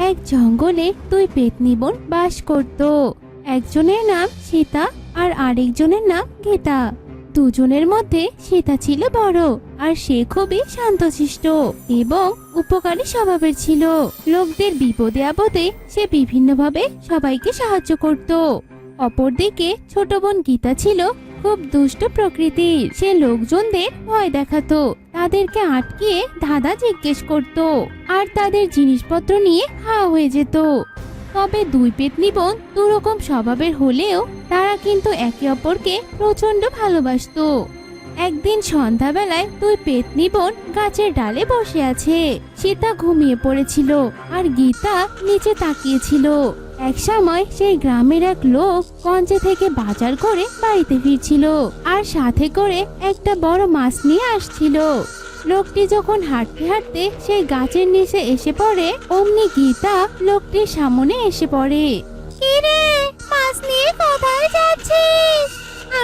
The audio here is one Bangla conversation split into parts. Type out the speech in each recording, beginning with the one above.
এক জঙ্গলে দুই পেতনি বোন বাস করত। একজনের নাম সীতা আর আরেকজনের নাম গীতা। দুজনের মধ্যে সীতা ছিল বড়, আর সে খুবই শান্তশিষ্ট এবং উপকারী স্বভাবের ছিল। লোকদের বিপদে আপদে সে বিভিন্নভাবে সবাইকে সাহায্য করত। অপরদিকে ছোট বোন গীতা ছিল খুব দুষ্ট প্রকৃতির। সে লোকজনদের ভয় দেখাতো, তাদেরকে আটকিয়ে ধাঁধা জিজ্ঞেস করত, আর তাদের জিনিসপত্র নিয়ে হাওয়া হয়ে যেত। তবে দুই পেতনি বোন দুরকম স্বভাবের হলেও তারা কিন্তু একে অপরকে প্রচন্ড ভালোবাসতো। একদিন সন্ধ্যাবেলায় দুই পেতনি বোন গাছের ডালে বসে আছে। সীতা ঘুমিয়ে পড়েছিল আর গীতা নিচে তাকিয়েছিল। এক সময় সেই গ্রামের এক লোক গঞ্জে থেকে বাজার করে বাড়িতে ফিরছিল, আর সাথে করে একটা বড় মাছ নিয়ে আসছিল। লোকটি যখন হাঁটতে হাঁটতে সেই গাছের নিচে এসে পড়ে, অমনি গীতা লোকটির সামনে এসে পড়ে। কি রে, মাছ নিয়ে কোথায় যাচ্ছিস?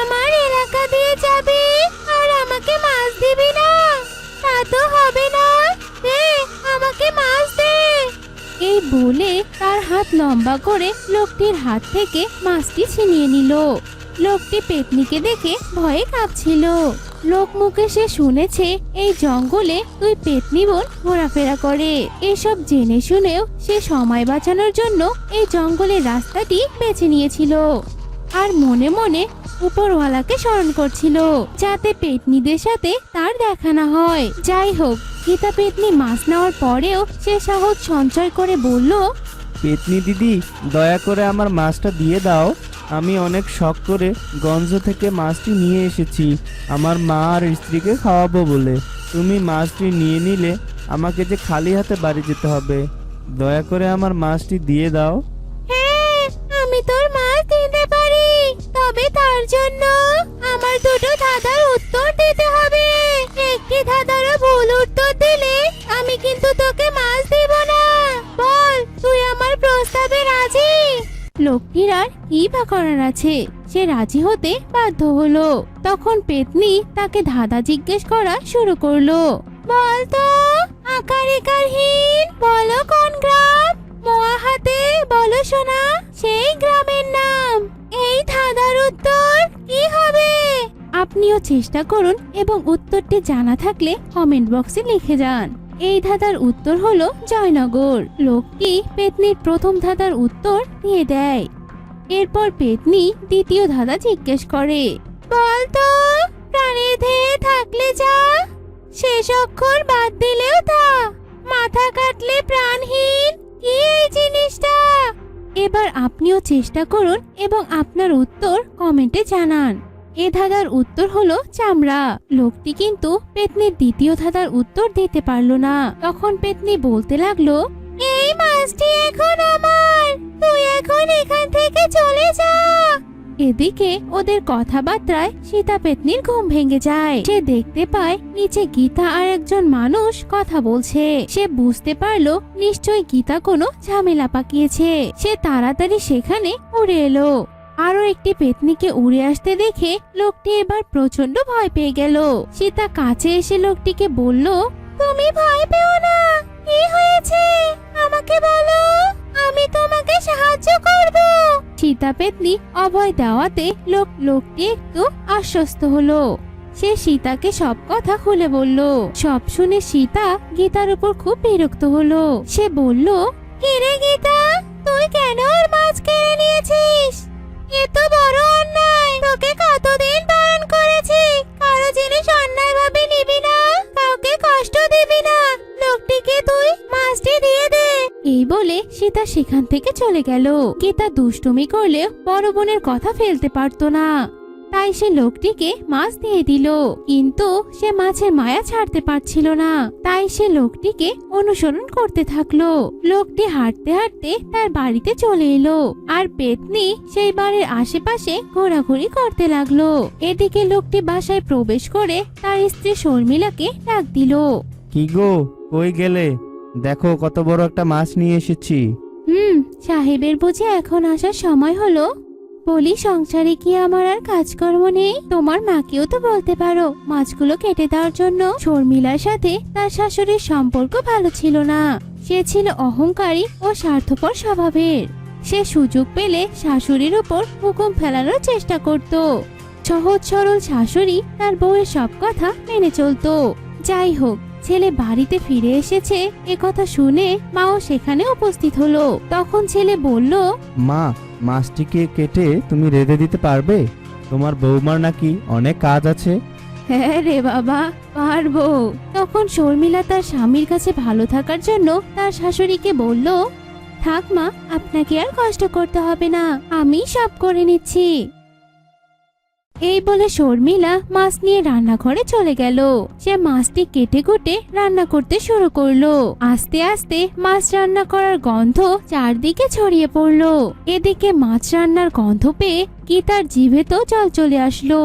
আমার এলাকা দিয়ে যাবি আর আমাকে মাছ দিবি না? তা তো হবে না, দে আমাকে মাছ দে। এই বলে তার হাত লম্বা করে লোকটির হাত থেকে মাছটি ছিনিয়ে নিল। লোকটি পেতনিকে দেখে ভয়ে কাঁপছিল। লোক মুখে সে শুনেছে এই জঙ্গলে দুই পেতনি বোন ঘোরাফেরা করে। এসব জেনে শুনেও সে সময় বাঁচানোর জন্য এই জঙ্গলের রাস্তাটি বেছে নিয়েছিল, আর মনে মনে উপরওয়ালাকে স্মরণ করছিল যাতে পেতনিদের সাথে তার দেখা না হয়। যাই হোক, গীতা পেতনি মাছ নেওয়ার পরেও সে সাহস সঞ্চয় করে বলল, পেতনি দিদি, দয়া করে আমার মাছটা দিয়ে দাও। আমি অনেক শখ করে গঞ্জ থেকে মাছটি নিয়ে এসেছি আমার মা আর স্ত্রীকে খাওয়াবো বলে। তুমি মাছটি নিয়ে নিলে আমাকে যে খালি হাতে বাড়ি যেতে হবে। দয়া করে আমার মাছটি দিয়ে দাও। হ্যাঁ, আমি তোর মাছ দিতে পারি, তবে তার জন্য আমার দুটো ধাঁধার উত্তর দিতে হবে। একটি ধাঁধারও ভুল উত্তর দিলে আমি কিন্তু তোকে মাছ দেব না। বল, তুই আমার প্রস্তাবে রাজি? লোকটির আর কি বা করার আছে, সে রাজি হতে বাধ্য হলো। তখন পেতনি তাকে ধাঁধা জিজ্ঞেস করা শুরু করলো। বল তো, আকার ইকারহীন বলো কোন গ্রাম? মোয়া হাতে বলো সোনা সেই গ্রামের নাম। এই ধাঁধার উত্তর কি হবে? আপনিও চেষ্টা করুন এবং উত্তরটি জানা থাকলে কমেন্ট বক্সে লিখে যান। এই ধাঁধার উত্তর হলো জয়নগর। লোকটি পেতনির প্রথম ধাঁধার উত্তর দিয়ে দেয়। এরপর পেতনি দ্বিতীয় ধাঁধা জিজ্ঞেস করে। বল তো, প্রাণের ধেয়ে থাকলে যা, শেষ অক্ষর বাদ দিলেও তা, মাথা কাটলে প্রাণহীন, কি এই জিনিসটা? এবার আপনিও চেষ্টা করুন এবং আপনার উত্তর কমেন্টে জানান। এ ধাঁধার উত্তর হলো চামড়া। লোকটি কিন্তু পেতনির দ্বিতীয় ধাঁধার উত্তর দিতে পারলো না। তখন পেতনি বলতে লাগলো, এই মাছটি এখন আমার, তুই এখন এখান থেকে চলে যা। এদিকে ওদের কথাবার্তায় সীতা পেতনির ঘুম ভেঙে যায়। সে দেখতে পায় নিচে গীতা আর একজন মানুষ কথা বলছে। সে বুঝতে পারলো নিশ্চয়ই গীতা কোনো ঝামেলা পাকিয়েছে। সে তাড়াতাড়ি সেখানে উড়ে এলো। আরো একটি পেতনিকে উড়ে আসতে দেখে লোকটি এবার প্রচন্ড ভয় পেয়ে গেল। সীতা কাছে এসে লোকটিকে বলল, তুমি ভয় পেও না, কি হয়েছে আমাকে বলো, আমি তোমাকে সাহায্য করব। সীতা পেতনি অভয় দেওয়াতে লোকটি একটু আশ্বস্ত হলো। সে সীতাকে সব কথা খুলে বলল। সব শুনে সীতা গীতার উপর খুব বিরক্ত হলো। সে বলল, কে রে গীতা, তুই কেন ওর মাছ কেড়ে নিয়েছিস? এ তো বড় অন্যায়। তোকে কতদিন বারণ করেছি কারো জিনিস অন্যায় ভাবে নিবি না, কাউকে কষ্ট দিবি না। লোকটিকে তুই মাছটি দিয়ে দে। এই বলে সীতা সেখান থেকে চলে গেল। গীতা দুষ্টুমি করলে বড় বোনের কথা ফেলতে পারতো না, তাই সে লোকটিকে মাছ দিয়ে দিল। কিন্তু সে মাছের মায়া ছাড়তে পারছিল না, তাই সে লোকটিকে অনুসরণ করতে থাকলো। লোকটি হাঁটতে হাঁটতে তার বাড়িতে চলে এলো, আর পেতনি সেই বাড়ির আশেপাশে ঘোরাঘুরি করতে লাগলো। এদিকে লোকটি বাসায় প্রবেশ করে তার স্ত্রী শর্মিলাকে ডাক দিল। কি গো, কই গেলে? দেখো কত বড় একটা মাছ নিয়ে এসেছি। সাহেবের বুঝি এখন আসার সময় হলো? বলি, সংসারে কি আমার আর কাজকর্ম নেই? তোমার মাকেও তো বলতে পারো মাছগুলো কেটে দেওয়ার জন্য। শর্মিলার সাথে তার শাশুড়ির সম্পর্ক ভালো ছিল না, সে ছিল অহংকারী ও স্বার্থপর স্বভাবের। সে সুযোগ পেলে শাশুড়ির উপর হুকুম ফেলানোর চেষ্টা করত। সহজ সরল শাশুড়ি তার বউয়ের সব কথা মেনে চলতো। যাই হোক, ছেলে বাড়িতে ফিরে এসেছে এ কথা শুনে মাও সেখানে উপস্থিত হলো। তখন ছেলে বলল, মা, মাছটিকে কেটে তুমি রেঁধে দিতে পারবে? তোমার বৌমার নাকি অনেক কাজ আছে। হ্যাঁ রে বাবা, পারবো। তখন শর্মিলা তার স্বামীর কাছে ভালো থাকার জন্য তার শাশুড়িকে বলল, থাক মা, আপনাকে আর কষ্ট করতে হবে না, আমি সব করে নিচ্ছি। এই বলে শর্মিলা মাছ নিয়ে রান্নাঘরে চলে গেল। সে মাছটি কেটে কুটে রান্না করতে শুরু করলো। আস্তে আস্তে মাছ রান্না করার গন্ধ চারদিকে ছড়িয়ে পড়লো। এদিকে মাছ রান্নার গন্ধ পেয়ে গীতার জিভে তো জল চলে আসলো।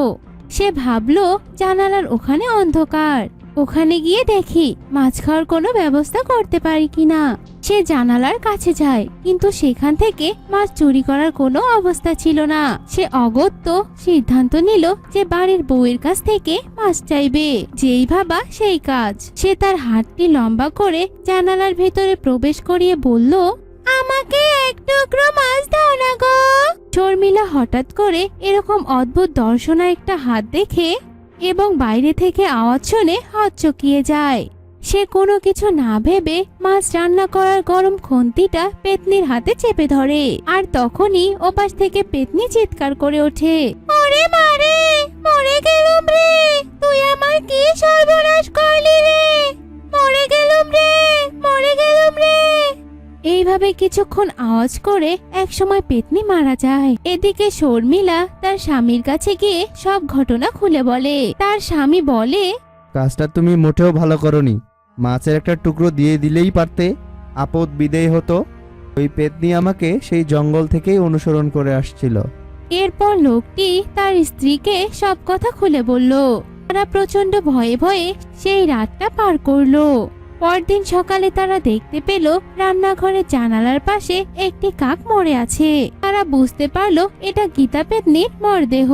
সে ভাবলো জানালার ওখানে অন্ধকার, ওখানে গিয়ে দেখি মাছ খাওয়ার কোনো ব্যবস্থা করতে পারি কিনা। সে জানালার কাছে যায়, কিন্তু সেখান থেকে মাছ চুরি করার কোনো অবস্থা ছিল না। সে অগত্য সিদ্ধান্ত নিল যে বাড়ির বউয়ের কাছ থেকে মাছ চাইবে। যেই ভাবা সেই কাজ। সে তার হাতটি লম্বা করে জানালার ভেতরে প্রবেশ করিয়ে বলল, আমাকে এক টুকরো মাছ দাও না গো। শর্মিলা হঠাৎ করে এরকম অদ্ভুত দর্শনা একটা হাত দেখে এবং বাইরে থেকে আওয়াজ শুনে হকচকিয়ে যায়। সে কোনো কিছু না ভেবে মাছ রান্না করার গরম খুন্তিটা পেতনির হাতে চেপে ধরে। আর তখনই ওপাশ থেকে পেতনি চিৎকার করে ওঠে, ওরে মারে, মরে গেলুম রে, তুই আমার কি সর্বনাশ করলি রে, মরে গেলুম রে, মরে গেলুম রে। এইভাবে কিছুক্ষণ আওয়াজ করে একসময় পেতনি মারা যায়। এদিকে শর্মিলা তার স্বামীর কাছে গিয়ে সব ঘটনা খুলে বলে। তার স্বামী বলে, কাজটা তুমি মোটেও ভালো করনি। মাছের একটা টুকরো দিয়ে দিলেই পারতে, আপদ বিদেয় হতো। ওই পেতনি আমাকে সেই জঙ্গল থেকেই অনুসরণ করে আসছিল। এরপর লোকটি তার স্ত্রীকে সব কথা খুলে বলল। তারা প্রচন্ড ভয়ে ভয়ে সেই রাতটা পার করলো। পরদিন সকালে তারা দেখতে পেল রান্নাঘরের জানালার পাশে একটি কাক মরে আছে। তারা বুঝতে পারলো এটা গীতা পেতনির মরদেহ।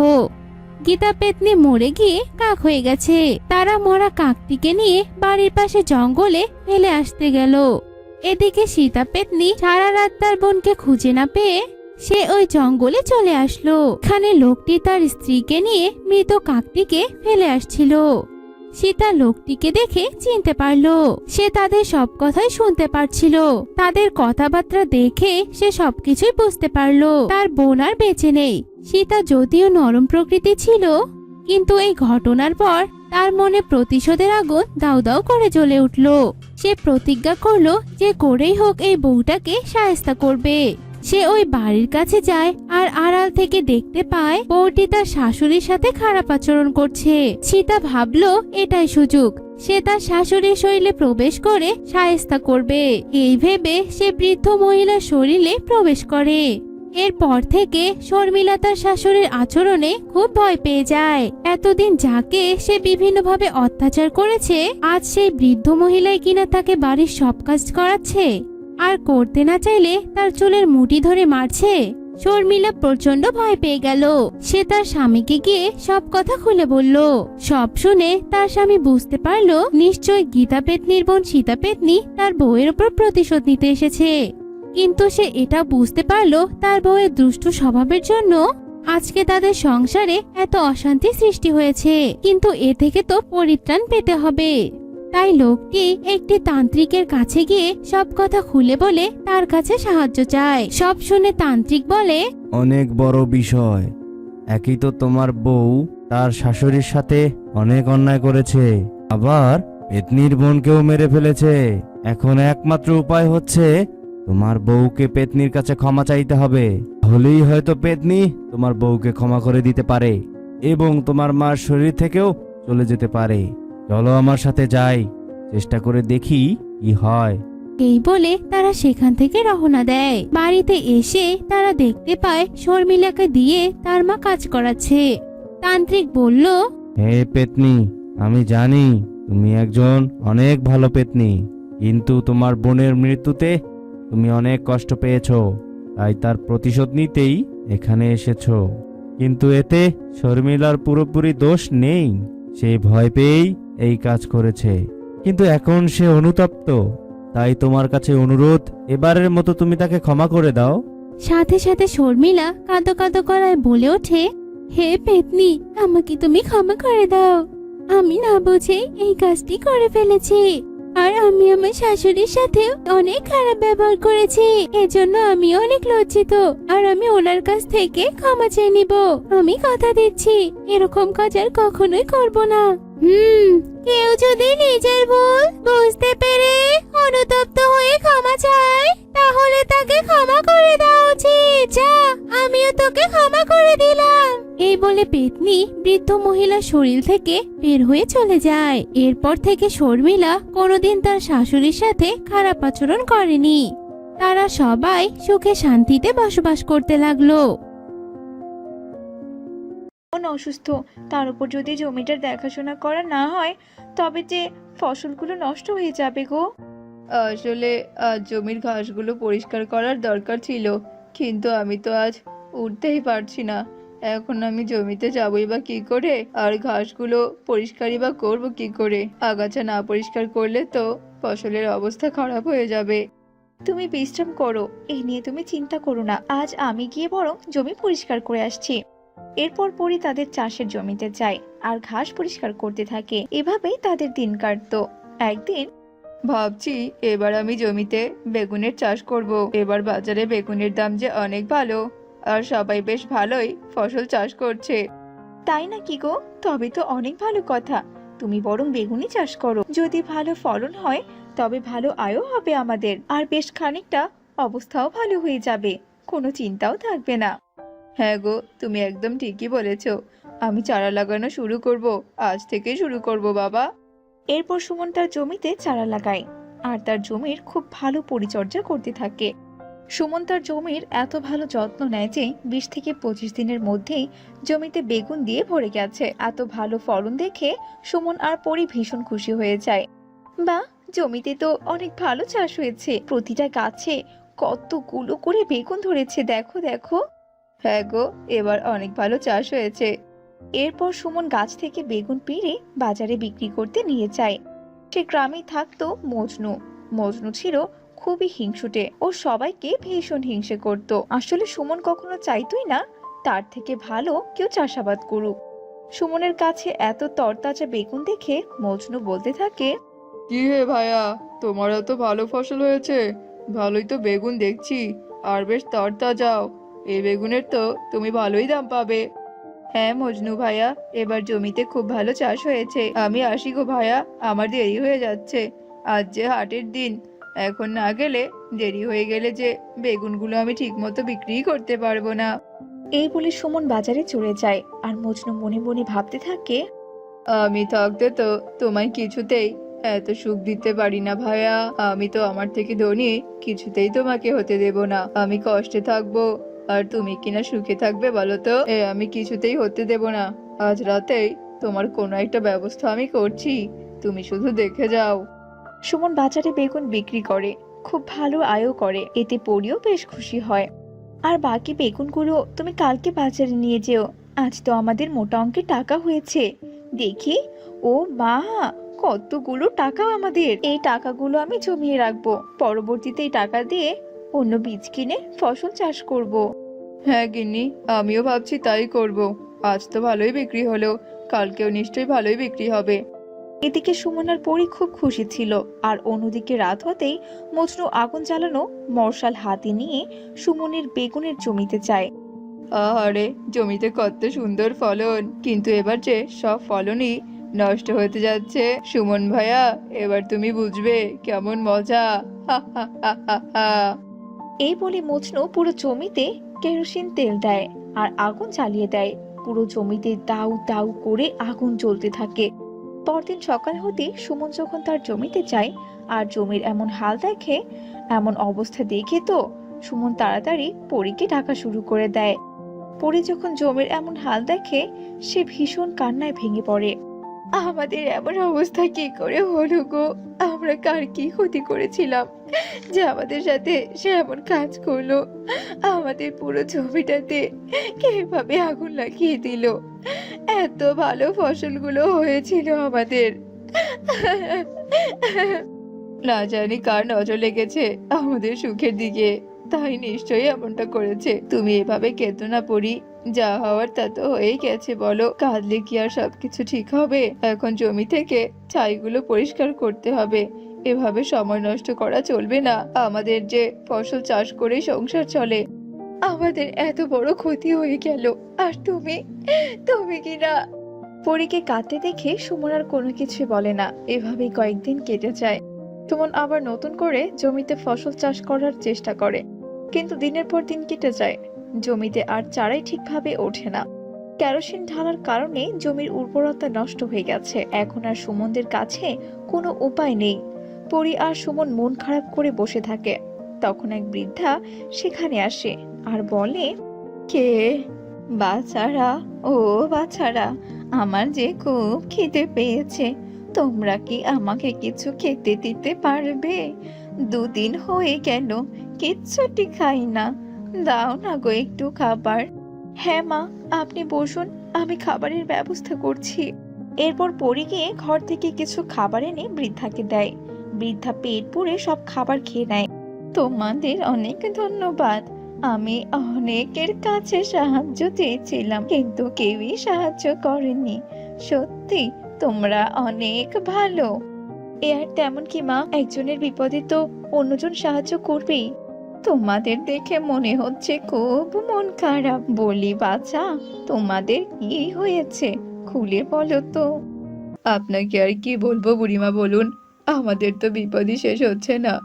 গীতা পেতনি মরে গিয়ে কাক হয়ে গেছে। তারা মরা কাকটিকে নিয়ে বাড়ির পাশে জঙ্গলে ফেলে আসতে গেল। এদিকে সীতা পেতনি সারা রাত তার বোনকে খুঁজে না পেয়ে সে ওই জঙ্গলে চলে আসলো। এখানে লোকটি তার স্ত্রীকে নিয়ে মৃত কাকটিকে ফেলে আসছিল। সীতা লোকটিকে দেখে চিনতে পারলো। সে তাদের সব কথাই শুনতে পারছিল। তাদের কথাবার্তা দেখে সে সবকিছুই বুঝতে পারলো তার বোন আর বেঁচে নেই। সীতা যদিও নরম প্রকৃতি ছিল, কিন্তু এই ঘটনার পর তার মনে প্রতিশোধের আগুন দাউ দাউ করে জ্বলে উঠল। সে প্রতিজ্ঞা করলো যে করেই হোক এই বউটাকে শায়েস্তা করবে। সে ওই বাড়ির কাছে যায় আর আড়াল থেকে দেখতে পায় বউটি তার শাশুড়ির সাথে খারাপ আচরণ করছে। সীতা ভাবলো এটাই সুযোগ, সে তার শাশুড়ির শরীরে প্রবেশ করে শায়েস্তা করবে। এই ভেবে সে বৃদ্ধ মহিলার শরীরে প্রবেশ করে। এরপর থেকে শর্মিলা তার শাশুড়ির আচরণে খুব ভয় পেয়ে যায়। এতদিন যাকে সে বিভিন্নভাবে অত্যাচার করেছে, আজ সেই বৃদ্ধ মহিলাই কিনা তাকে বাড়ির সব কাজ করাচ্ছে আর করতে না চাইলে তার চুলের মুঠি ধরে মারছে। শর্মিলা প্রচন্ড ভয় পেয়ে গেল। সে তার স্বামীকে গিয়ে সব কথা খুলে বলল। সব শুনে তার স্বামী বুঝতে পারলো নিশ্চয় গীতা পেতনির বোন সীতা পেতনি তার বউয়ের উপর প্রতিশোধ নিতে এসেছে। কিন্তু সে এটা বুঝতে পারলো তার বউয়ের দুষ্টু স্বভাবের জন্য আজকে তাদের সংসারে এত অশান্তি সৃষ্টি হয়েছে। কিন্তু এ থেকে তো পরিত্রাণ পেতে হবে। তাই লোকটি একটি তান্ত্রিকের কাছে গিয়ে সব কথা খুলে বলে তার কাছে সাহায্য চায়। সব শুনে তান্ত্রিক বলে, অনেক বড় বিষয়। একই তো তোমার বউ তার শাশুড়ির সাথে অনেক অন্যায় করেছে, আবার পেতনির বোনকেও মেরে ফেলেছে। এখন একমাত্র উপায় হচ্ছে তোমার বউকে পেতনির কাছে ক্ষমা চাইতে হবে। হলেই হয়তো পেতনি তোমার বউকে ক্ষমা করে দিতে পারে এবং তোমার মার শরীর থেকেও চলে যেতে পারে। চলো আমার সাথে যাই, চেষ্টা করে দেখি কি হয়। এই বলে তারা সেখান থেকে রওনা দেয়। বাড়িতে এসে তারা দেখতে পায় শর্মিলাকে দিয়ে তার মা কাজ করাচ্ছে। তান্ত্রিক বলল, হে পেতনি, আমি জানি তুমি একজন অনেক ভালো পেতনি, কিন্তু তোমার বোনের মৃত্যুতে তুমি অনেক কষ্ট পেয়েছো, তাই তার প্রতিশোধ নিতেই এখানে এসেছো। কিন্তু এতে শর্মিলার পুরোপুরি দোষ নেই, সে ভয় পেয়েই এই কাজ করেছে। কিন্তু এখন সে অনুতপ্ত, তাই তোমার কাছে অনুরোধ, এবারের মতো তুমি তাকে ক্ষমা করে দাও। সাথে সাথে শর্মিলা কাঁদো কাঁদো গলায় বলে ওঠে, হে পেতনি, আমাকে তুমি ক্ষমা করে দাও। আমি না বুঝে এই কাজটি করে ফেলেছি, আর আমি আমার শাশুড়ির সাথে অনেক খারাপ ব্যবহার করেছি। এজন্য আমি অনেক লজ্জিত, আর আমি ওনার কাছ থেকে ক্ষমা চেয়ে নিব। আমি কথা দিচ্ছি এরকম কাজ আর কখনোই করব না। কেউ যদি নিজের ভুল বুঝতে পেরে অনুতপ্ত হয়ে ক্ষমা চায়, তাহলে তাকে ক্ষমা করে দেওয়া উচিত। যা, আমিও তোকে ক্ষমা করে দিলাম। এই বলে পেতনি বৃদ্ধ মহিলার শরীর থেকে বের হয়ে চলে যায়। এরপর থেকে শর্মিলা কোনোদিন তার শাশুড়ির সাথে খারাপ আচরণ করেনি। তারা সবাই সুখে শান্তিতে বসবাস করতে লাগলো। মন অসুস্থ, তার উপর যদি জমিটার দেখাশোনা করা না হয় তবে যে ফসলগুলো নষ্ট হয়ে যাবে গো। আসলে আজ জমির ঘাসগুলো পরিষ্কার করার দরকার ছিল, কিন্তু আমি তো আজ উঠতেই পারছি না। এখন আমি জমিতে যাবই বা কি করে, আর ঘাসগুলো পরিষ্কারই বা করবো কি করে? আগাছা না পরিষ্কার করলে তো ফসলের অবস্থা খারাপ হয়ে যাবে। তুমি বিশ্রাম করো, এই নিয়ে তুমি চিন্তা করো না। আজ আমি গিয়ে বরং জমি পরিষ্কার করে আসছি। এরপর পরই তাদের চাষের জমিতে যায় আর ঘাস পরিষ্কার করতে থাকে। এভাবেই তাদের দিন কাটতো। একদিন ভাবছি এবার আমি জমিতে বেগুনের চাষ করব। এবার বাজারে বেগুনের দাম যে অনেক ভালো, আর সবাই বেশ ভালোই ফসল চাষ করছে। তাই না কি গো? তবে তো অনেক ভালো কথা। তুমি বরং বেগুনই চাষ করো। যদি ভালো ফলন হয় তবে ভালো আয়ও হবে আমাদের, আর বেশ খানিকটা অবস্থাও ভালো হয়ে যাবে, কোনো চিন্তাও থাকবে না। হ্যাঁ গো, তুমি একদম ঠিকই বলেছ। আমি চারা লাগানো শুরু করব, আজ থেকেই শুরু করব বাবা। এরপর সুমন তার জমিতে চারা লাগায় আর তার জমির খুব ভালো পরিচর্যা করতে থাকে। সুমন তার জমির এত ভালো যত্ন নেয় যে 20 থেকে 25 দিনের মধ্যেই জমিতে বেগুন দিয়ে ভরে গেছে। এত ভালো ফলন দেখে সুমন আর পরি ভীষণ খুশি হয়ে যায়। বাহ, জমিতে তো অনেক ভালো চাষ হয়েছে, প্রতিটা গাছে কতগুলো করে বেগুন ধরেছে, দেখো দেখো। হ্যাঁ গো, এবার অনেক ভালো চাষ হয়েছে। এরপর সুমন গাছ থেকে বেগুন পেড়ে বাজারে বিক্রি করতে নিয়ে যায়। সে গ্রামেই থাকতো মজনু। মজনু ছিল খুবই হিংসুটে, ও সবাইকে ভীষণ হিংসে করত। আসলে সুমন কখনো চাইতোই না তার থেকে ভালো কেউ চাষাবাদ করুক। সুমনের কাছে এত তরতাজা বেগুন দেখে মজনু বলতে থাকে, কি হে ভাইয়া, তোমারও তো ভালো ফসল হয়েছে, ভালোই তো বেগুন দেখছি, আর বেশ তরতাজাও। এই বেগুনের তো তুমি ভালোই দাম পাবে। হ্যাঁ মজনু ভাইয়া, এবার জমিতে খুব ভালো চাষ হয়েছে। আমি আসি গো ভাইয়া, আমার দেরি হয়ে যাচ্ছে। আজ যে হাটের দিন, এখন না গেলে দেরি হয়ে গেলে যে বেগুনগুলো আমি ঠিক মতো বিক্রি করতে পারবো না। এই বলে সুমন বাজারে চলে যায় আর মজনু মনে মনে ভাবতে থাকে, আমি থাকতে তো তোমায় কিছুতেই এত সুখ দিতে পারি না ভাইয়া। আমি তো আমার থেকে ধনী কিছুতেই তোমাকে হতে দেব না। আমি কষ্টে থাকবো আর তুমি কিনা সুখে থাকবে বলো তো? আমি কিছুতেই হতে দেব না। আজ রাতেই তোমার কোনো একটা ব্যবস্থা আমি করছি, তুমি শুধু দেখে যাও। সুমন বাজারে বেগুন বিক্রি করে, খুব ভালো আয়ও করে। এতে পরিও বেশ খুশি হয়। আর বাকি বেগুনগুলো তুমি কালকে বাজারে নিয়ে যেও, আজ তো আমাদের মোটা অঙ্কের টাকা হয়েছে। দেখি, ও মা, কতগুলো টাকা আমাদের! এই টাকাগুলো আমি জমিয়ে রাখবো, পরবর্তীতে এই টাকা দিয়ে অন্য বীজ কিনে ফসল চাষ করব। হ্যাঁ গিন্নি, আমিও ভাবছি তাই করব। আজ তো ভালোই বিক্রি হলো, কালকেও নিশ্চয়ই ভালোই বিক্রি হবে। এদিকে সুমন আর পরি খুব খুশি ছিল, আর অন্যদিকে রাত হতেই মজনু আগুন জ্বালানো মশাল হাতে নিয়ে সুমনের বেগুনের জমিতে যায়। আহারে, জমিতে কত সুন্দর ফলন, কিন্তু এবার যে সব ফলনই নষ্ট হতে যাচ্ছে। সুমন ভাইয়া, এবার তুমি বুঝবে কেমন মজা। হা হা হা হা হা। এই বলে মজনু পুরো জমিতে কেরোসিন তেল দেয় আর আগুন জ্বালিয়ে দেয়। পুরো জমিতে দাউ দাউ করে আগুন জ্বলতে থাকে। পরদিন সকাল হতে সুমন যখন তার জমিতে যায় আর জমির এমন হাল দেখে, এমন অবস্থা দেখে তো সুমন তাড়াতাড়ি পরীকে ডাকা শুরু করে দেয়। পরি যখন জমির এমন হাল দেখে, সে ভীষণ কান্নায় ভেঙে পড়ে। আমাদের এমন অবস্থা কি করে হলো গো? আমরা কার কি ক্ষতি করেছিলাম যে আমাদের সাথে সে এমন কাজ করলো? আমাদের পুরো জমিটাতে কিভাবে আগুন লাগিয়ে দিল? এত ভালো ফসলগুলো হয়েছিল আমাদের। না জানি কার নজর লেগেছে আমাদের সুখের দিকে, তাই নিশ্চয়ই এমনটা করেছে। তুমি এভাবে কেঁদো না পরি, যা হওয়ার তা তো হয়েই গেছে। বলো, কাঁদলে কি আর সবকিছু ঠিক হবে? এখন জমি থেকে ছাইগুলো পরিষ্কার করতে হবে। এভাবে সময় নষ্ট করা চলবে না। আমাদের যে ফসল চাষ করে সংসার চলে, আমাদের এত বড় ক্ষতি হয়ে গেল, আর তুমি তুমি কি না। পরীকে কাঁদতে দেখে সুমন আর কোনো কিছুই বলে না। এভাবেই কয়েকদিন কেটে যায়। সুমন আবার নতুন করে জমিতে ফসল চাষ করার চেষ্টা করে, কিন্তু দিনের পর দিন কেটে যায়। জমিতে আর চারাই ঠিকভাবে ওঠে না। কেরোসিন ঢালার কারণে জমির উর্বরতা নষ্ট হয়ে গেছে। এখন আর সুমনদের কাছে কোনো উপায় নেই। পরি আর সুমন মন খারাপ করে বসে থাকে। তখন এক বৃদ্ধা সেখানে আসে আর বলে, কে? বাছারা, ও বাছারা, আমার যে খুব খিদে পেয়েছে, তোমরা কি আমাকে কিছু খেতে দিতে পারবে? দুদিন হয়ে গেল কিচ্ছুটি খাই না, দাও না গো একটু খাবার। হ্যাঁ মা, আপনি বসুন, আমি খাবারের ব্যবস্থা করছি। এরপর পরি গিয়ে ঘর থেকে কিছু খাবার এনে বৃদ্ধাকে দেয়। বৃদ্ধা পেট পুড়ে সব খাবার খেয়ে নেয়। তোমাদের অনেক ধন্যবাদ। আমি অনেকের কাছে সাহায্য চেয়েছিলাম, কিন্তু কেউই সাহায্য করেনি। সত্যি তোমরা অনেক ভালো। এ আর তেমন কি মা, একজনের বিপদে তো অন্যজন সাহায্য করবেই। তোমাদের দেখে মনে হচ্ছে খুব মন খারাপ। বলি বাছা, তোমাদের কি হয়েছে? খুলে বলো তো। আপনাকে আর কি বলবো বুড়িমা, বলুন। আমাদের তো বিপদই শেষ হচ্ছে না।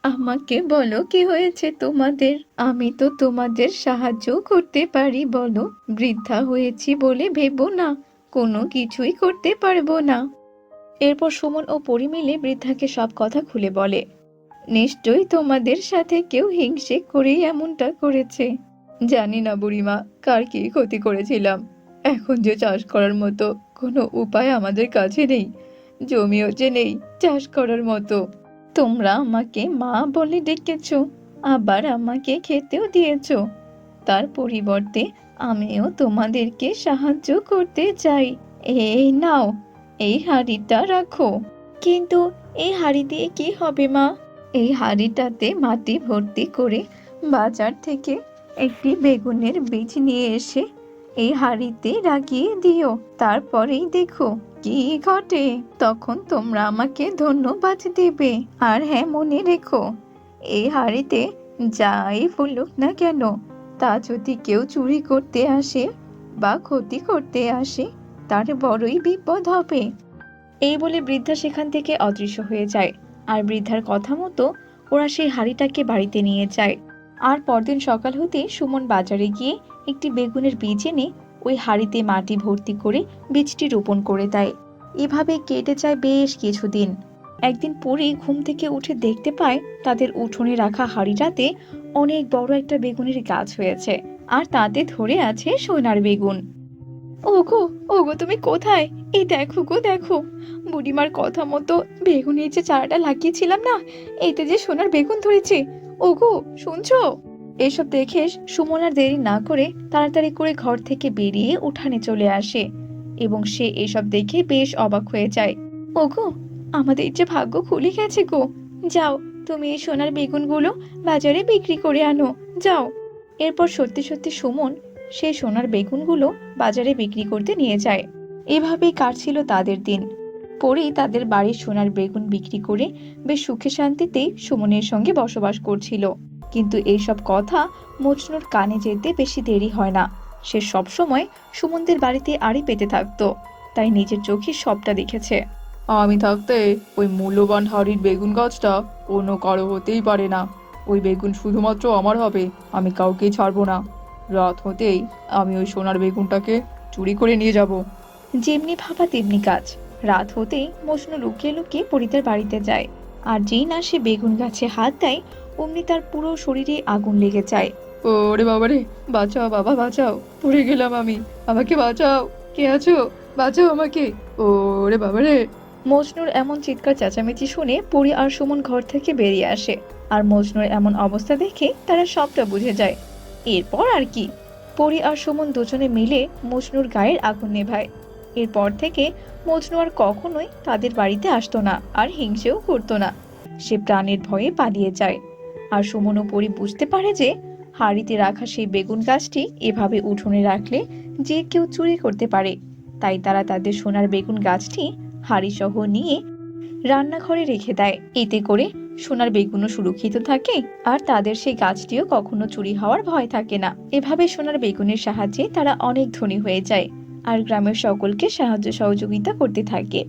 আমাকে বলো কি হয়েছে তোমাদের, আমি তো তোমাদের সাহায্য করতে পারি। বলো, বৃদ্ধা হয়েছি বলে ভেবো না কোনো কিছুই করতে পারবো না। এরপর সুমন ও পরি মিলে বৃদ্ধাকে সব কথা খুলে বলে। নিশ্চয়ই তোমাদের সাথে কেউ হিংসে করেই এমনটা করেছে। জানি না বুড়িমা, কার কি ক্ষতি করেছিলাম। এখন যে চাষ করার মতো কোনো উপায় আমাদের কাছে নেই, জমিও যে নেই চাষ করার মতো। তোমরা আমাকে মা বলে ডেকেছো, আবার আমাকে খেতেও দিয়েছো। তার পরিবর্তে আমিও তোমাদেরকে সাহায্য করতে চাই। এই নাও, এই হাঁড়িটা রাখো। কিন্তু এই হাঁড়ি দিয়ে কি হবে মা? এই হাঁড়িটাতে মাটি ভর্তি করে বাজার থেকে একটি বেগুনের বীজ নিয়ে এসে এই হাঁড়িতে লাগিয়ে দিও। তারপরেই দেখো কি ঘটে। তখন তোমরা আমাকে ধন্যবাদ দেবে। আর হ্যাঁ, মনে রেখো, এই হাঁড়িতে যাই ফুলুক না কেন, তা যদি কেউ চুরি করতে আসে বা ক্ষতি করতে আসে, তার বড়ই বিপদ হবে। এই বলে বৃদ্ধা সেখান থেকে অদৃশ্য হয়ে যায়। আর বৃদ্ধার কথা মতো ওরা সেই হাঁড়িটাকে বাড়িতে নিয়ে যায়। আর পরদিন সকাল হতে সুমন বাজারে গিয়ে একটি বেগুনের বীজ এনে ওই হাঁড়িতে মাটি ভর্তি করে বীজটি রোপণ করে দেয়। এভাবে কেটে যায় বেশ কিছুদিন। একদিন পরে ঘুম থেকে উঠে দেখতে পায় তাদের উঠোনে রাখা হাঁড়িটাতে অনেক বড় একটা বেগুনের গাছ হয়েছে, আর তাতে ধরে আছে সোনার বেগুন। ওগো, ওগো, তুমি কোথায়? এই দেখো গো, দেখো, বুড়িমার কথা মতো বেগুনের যে চারাটা লাগিয়েছিলাম না, এতে যে সোনার বেগুন ধরেছে। ওগো, শুনছো? এসব দেখে সুমন আর দেরি না করে তাড়াতাড়ি করে ঘর থেকে বেরিয়ে উঠানে চলে আসে এবং সে এসব দেখে বেশ অবাক হয়ে যায়। ওগো, আমাদের যে ভাগ্য খুলে গেছে গো। যাও, তুমি এই সোনার বেগুনগুলো বাজারে বিক্রি করে আনো, যাও। এরপর সত্যি সত্যি সুমন সেই সোনার বেগুনগুলো বাজারে বিক্রি করতে নিয়ে যায়। এভাবেই কাটছিল তাদের দিন। পরি তাদের বাড়ির সোনার বেগুন বিক্রি করে বেশ সুখে শান্তিতে সুমনের সঙ্গে বসবাস করছিল। কিন্তু এইসব কথা মজনুর কানে যেতে বেশি দেরি হয় না। সে সবসময় সুমনদের বাড়িতে আড়ি পেতে থাকতো, তাই নিজের চোখে সবটা দেখেছে। আমি থাকতে ওই মূল্যবান হাড়ির বেগুন গাছটা অন্য কারো হতেই পারে না। ওই বেগুন শুধুমাত্র আমার হবে, আমি কাউকেই ছাড়বো না। রাত হতেই আমি ওই সোনার বেগুনটাকে চুরি করে নিয়ে যাব। যেমনি ভাবা তেমনি কাজ। রাত হতেই মজনু লুকিয়ে লুকিয়ে পরিদের বাড়িতে যায়। আর যেই না সে বেগুন গাছে হাত দেয়, অমনি তার পুরো শরীরে আগুন লেগে যায়। ওরে বাবারে, বাঁচাও বাবা, বাঁচাও, পড়ে গেলাম আমি, আমাকে বাঁচাও, কে আছো, বাঁচাও আমাকে, ওরে বাবারে। মজনুর এমন চিৎকার চেঁচামেচি শুনে পরি আর সুমন ঘর থেকে বেরিয়ে আসে। আর মজনুর এমন অবস্থা দেখে তারা সবটা বুঝে যায়। এরপর আর কি, পরি আর সুমন দুজনে মিলে মজনুর গায়ের আগুন নেভায়। এরপর থেকে মজনু আর কখনোই তাদের বাড়িতে আসতো না, আর হিংসেও করতো না। সে প্রাণের ভয়ে পালিয়ে যায়। আর সুমন ও পরি বুঝতে পারে যে হাঁড়িতে রাখা সেই বেগুন গাছটি এভাবে উঠোনে রাখলে যে কেউ চুরি করতে পারে। তাই তারা তাদের সোনার বেগুন গাছটি হাঁড়ি সহ নিয়ে রান্নাঘরে রেখে দেয়। এতে করে সোনার বেগুনও সুরক্ষিত থাকে আর তাদের সেই গাছটিও কখনো চুরি হওয়ার ভয় থাকে না। এভাবে সোনার বেগুনের সাহায্যে তারা অনেক ধনী হয়ে যায় আর গ্রামের সকলকে সাহায্য সহযোগিতা করতে থাকে।